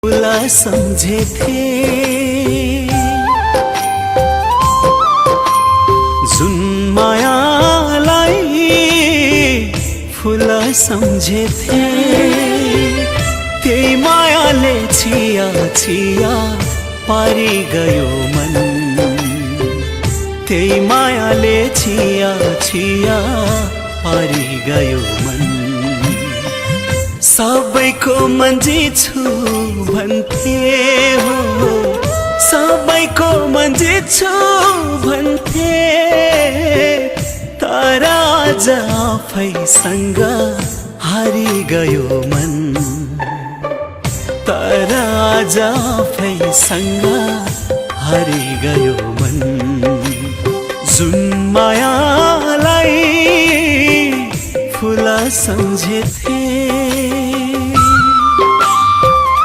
फुला सम्झेथे जुन मायालाई फुला सम्झेथे त्यही मायाले छिया छिया पारी गयो मन त्यही मायाले छिया छिया पारी गयो मन सबैको मन्जी छु भन्थे हो सबैको मन्जी छु भन्थे तर आज आफैसँग हारी गयो मन तर आज आफैसँग हारी गयो मन जुन मायालाई फुला सम्झेथे